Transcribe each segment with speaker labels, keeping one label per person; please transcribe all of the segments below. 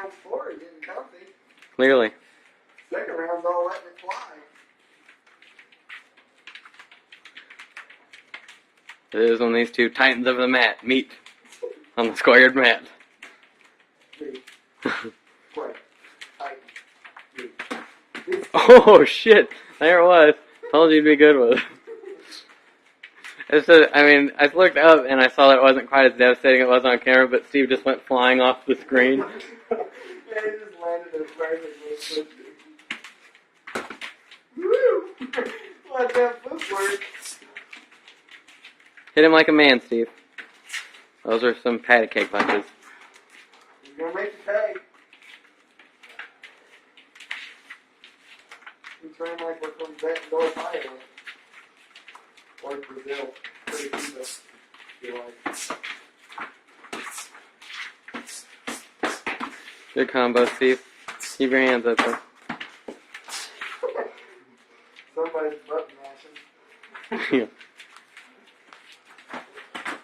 Speaker 1: round before, you're getting comfy.
Speaker 2: Clearly.
Speaker 1: Second round's all letting it fly.
Speaker 2: It is when these two titans of the mat meet on the squared mat.
Speaker 1: Square. Titan.
Speaker 2: Oh shit! There it was. Told you you'd be good with it. It's just, I mean, I looked up and I saw that it wasn't quite as devastating as it was on camera, but Steve just went flying off the screen.
Speaker 1: Yeah, he just landed in perfectly. Woo! Let that footwork.
Speaker 2: Hit him like a man, Steve. Those are some patty cake punches.
Speaker 1: You're gonna make it pay. We train like we're from North Iowa. Or Brazil. Pretty good, feel like.
Speaker 2: Good combo, Steve. Keep your hands up there.
Speaker 1: Somebody's button mashing.
Speaker 2: Yeah.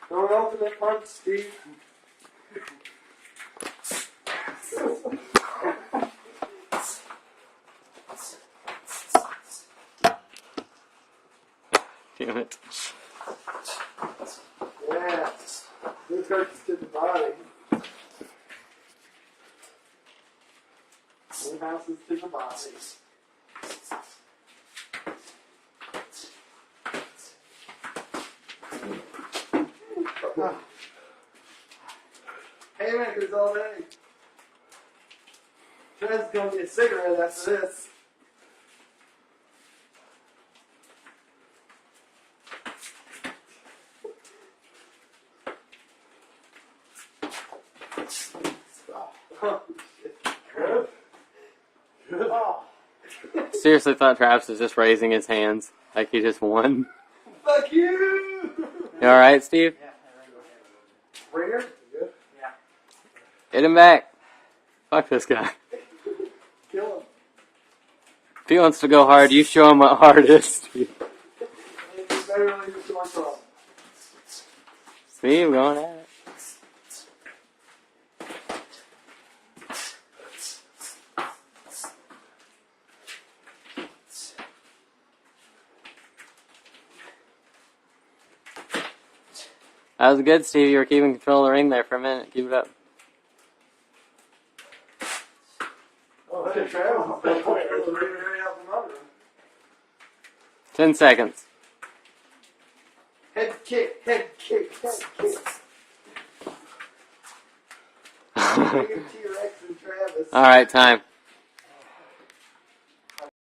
Speaker 1: Throw an ultimate punch, Steve.
Speaker 2: Damn it.
Speaker 1: Yeah. This hurts to the body. New houses to the body. Haymakers all day. Trez's gonna get a cigarette after this.
Speaker 2: Seriously thought Travis was just raising his hands like he just won.
Speaker 1: Fuck you!
Speaker 2: You alright, Steve?
Speaker 1: Ringer? Good? Yeah.
Speaker 2: Hit him back. Fuck this guy.
Speaker 1: Kill him.
Speaker 2: If he wants to go hard, you show him what hard is, Steve.
Speaker 1: It's better than you to myself.
Speaker 2: Steve, going at it. That was good, Steve. You were keeping control of the ring there for a minute. Keep it up.
Speaker 1: Oh, hey, Travis. That's right out from under him.
Speaker 2: 10 seconds.
Speaker 1: Head kick, head kick, head kick. T-Rex and Travis.
Speaker 2: Alright, time.